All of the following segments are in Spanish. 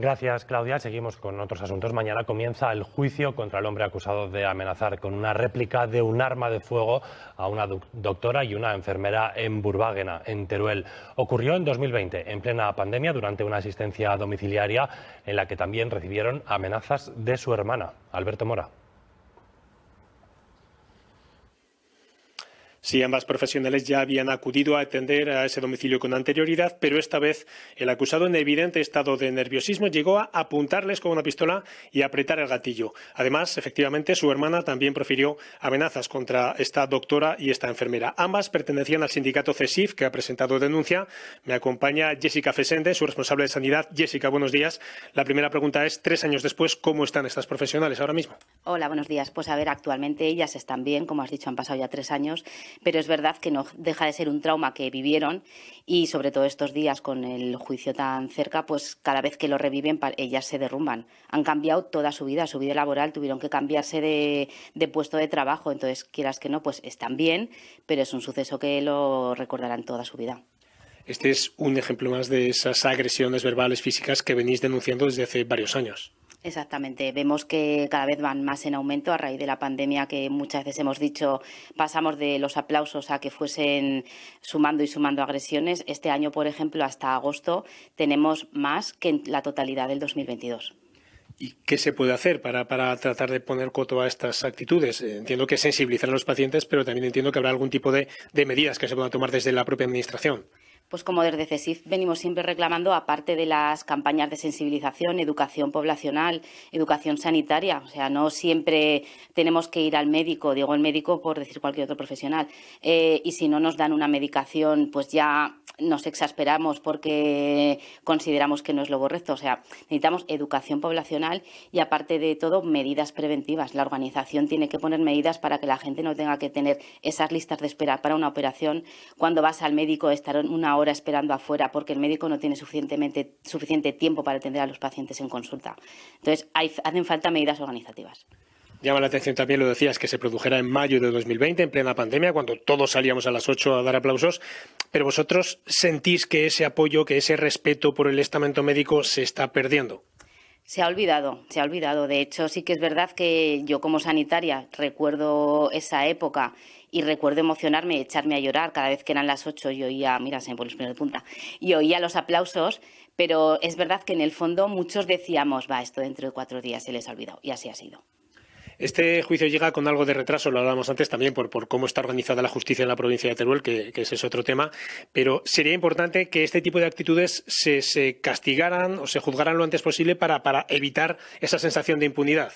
Gracias, Claudia. Seguimos con otros asuntos. Mañana comienza el juicio contra el hombre acusado de amenazar con una réplica de un arma de fuego a una doctora y una enfermera en Burváguena, en Teruel. Ocurrió en 2020, en plena pandemia, durante una asistencia domiciliaria en la que también recibieron amenazas de su hermana. Alberto Mora. Sí, ambas profesionales ya habían acudido a atender a ese domicilio con anterioridad, pero esta vez el acusado, en evidente estado de nerviosismo, llegó a apuntarles con una pistola y a apretar el gatillo. Además, efectivamente, su hermana también profirió amenazas contra esta doctora y esta enfermera. Ambas pertenecían al sindicato CESIF, que ha presentado denuncia. Me acompaña Jessica Fesende, su responsable de sanidad. Jessica, buenos días. La primera pregunta es, 3 años después, ¿cómo están estas profesionales ahora mismo? Hola, buenos días. Pues a ver, actualmente ellas están bien, como has dicho, han pasado ya 3 años, pero es verdad que no deja de ser un trauma que vivieron y sobre todo estos días con el juicio tan cerca, pues cada vez que lo reviven ellas se derrumban. Han cambiado toda su vida laboral, tuvieron que cambiarse de puesto de trabajo, entonces quieras que no, pues están bien, pero es un suceso que lo recordarán toda su vida. Este es un ejemplo más de esas agresiones verbales, físicas que venís denunciando desde hace varios años. Exactamente, vemos que cada vez van más en aumento a raíz de la pandemia, que muchas veces hemos dicho, pasamos de los aplausos a que fuesen sumando y sumando agresiones. Este año, por ejemplo, hasta agosto tenemos más que en la totalidad del 2022. ¿Y qué se puede hacer para tratar de poner coto a estas actitudes? Entiendo que sensibilizar a los pacientes, pero también entiendo que habrá algún tipo de medidas que se puedan tomar desde la propia Administración. Pues como desde CESIF venimos siempre reclamando, aparte de las campañas de sensibilización, educación poblacional, educación sanitaria, o sea, no siempre tenemos que ir al médico, digo el médico por decir cualquier otro profesional, y si no nos dan una medicación, pues ya nos exasperamos porque consideramos que no es lo correcto. O sea, necesitamos educación poblacional y, aparte de todo, medidas preventivas. La organización tiene que poner medidas para que la gente no tenga que tener esas listas de espera para una operación. Cuando vas al médico, estar una hora esperando afuera porque el médico no tiene suficiente tiempo para atender a los pacientes en consulta. Entonces, hacen falta medidas organizativas. Llama la atención también, lo decías, que se produjera en mayo de 2020, en plena pandemia, cuando todos salíamos a las 8 a dar aplausos. Pero vosotros sentís que ese apoyo, que ese respeto por el estamento médico se está perdiendo. Se ha olvidado. De hecho, sí que es verdad que yo, como sanitaria, recuerdo esa época y recuerdo emocionarme, echarme a llorar cada vez que eran las 8 y oía, mira, se me pone los pelos de punta, y oía los aplausos, pero es verdad que en el fondo muchos decíamos, esto dentro de 4 días se les ha olvidado, y así ha sido. Este juicio llega con algo de retraso, lo hablábamos antes también por cómo está organizada la justicia en la provincia de Teruel, que ese es otro tema, pero sería importante que este tipo de actitudes se castigaran o se juzgaran lo antes posible para evitar esa sensación de impunidad.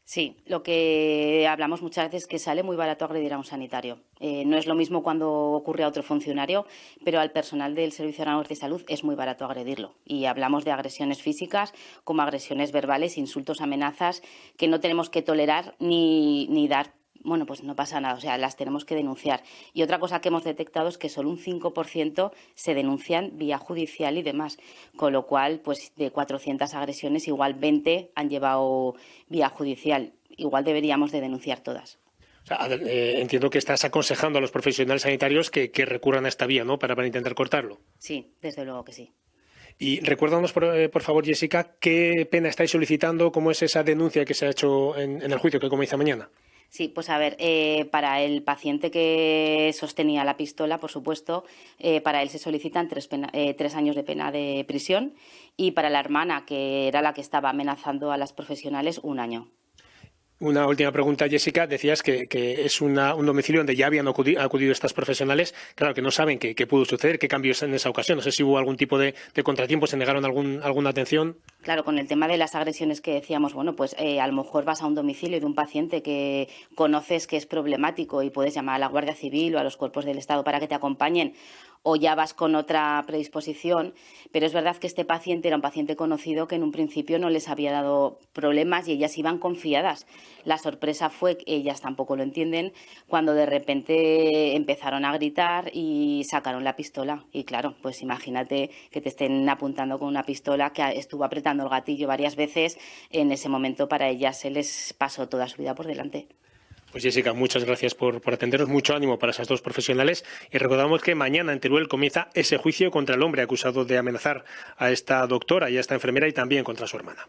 Sí, lo que hablamos muchas veces es que sale muy barato agredir a un sanitario. No es lo mismo cuando ocurre a otro funcionario, pero al personal del Servicio Nacional de Salud es muy barato agredirlo. Y hablamos de agresiones físicas como agresiones verbales, insultos, amenazas, que no tenemos que tolerar ni dar. Bueno, pues no pasa nada, o sea, las tenemos que denunciar. Y otra cosa que hemos detectado es que solo un 5% se denuncian vía judicial y demás, con lo cual, pues de 400 agresiones, igual 20 han llevado vía judicial. Igual deberíamos de denunciar todas. O sea, entiendo que estás aconsejando a los profesionales sanitarios que recurran a esta vía, ¿no?, para intentar cortarlo. Sí, desde luego que sí. Y recuérdanos, por favor, Jessica, qué pena estáis solicitando, cómo es esa denuncia que se ha hecho en el juicio que comienza mañana. Sí, pues a ver, para el paciente que sostenía la pistola, por supuesto, para él se solicitan 3 años de pena de prisión, y para la hermana, que era la que estaba amenazando a las profesionales, 1 año. Una última pregunta, Jessica. Decías que es un domicilio donde ya habían acudido estas profesionales. Claro, que no saben qué pudo suceder, qué cambios en esa ocasión. No sé si hubo algún tipo de contratiempo, se negaron alguna atención. Claro, con el tema de las agresiones que decíamos, bueno, pues a lo mejor vas a un domicilio de un paciente que conoces que es problemático y puedes llamar a la Guardia Civil o a los cuerpos del Estado para que te acompañen, o ya vas con otra predisposición, pero es verdad que este paciente era un paciente conocido que en un principio no les había dado problemas y ellas iban confiadas. La sorpresa fue que ellas tampoco lo entienden cuando de repente empezaron a gritar y sacaron la pistola. Y claro, pues imagínate que te estén apuntando con una pistola, que estuvo apretando el gatillo varias veces. En ese momento para ellas se les pasó toda su vida por delante. Pues Jessica, muchas gracias por atendernos, mucho ánimo para esas dos profesionales y recordamos que mañana en Teruel comienza ese juicio contra el hombre acusado de amenazar a esta doctora y a esta enfermera y también contra su hermana.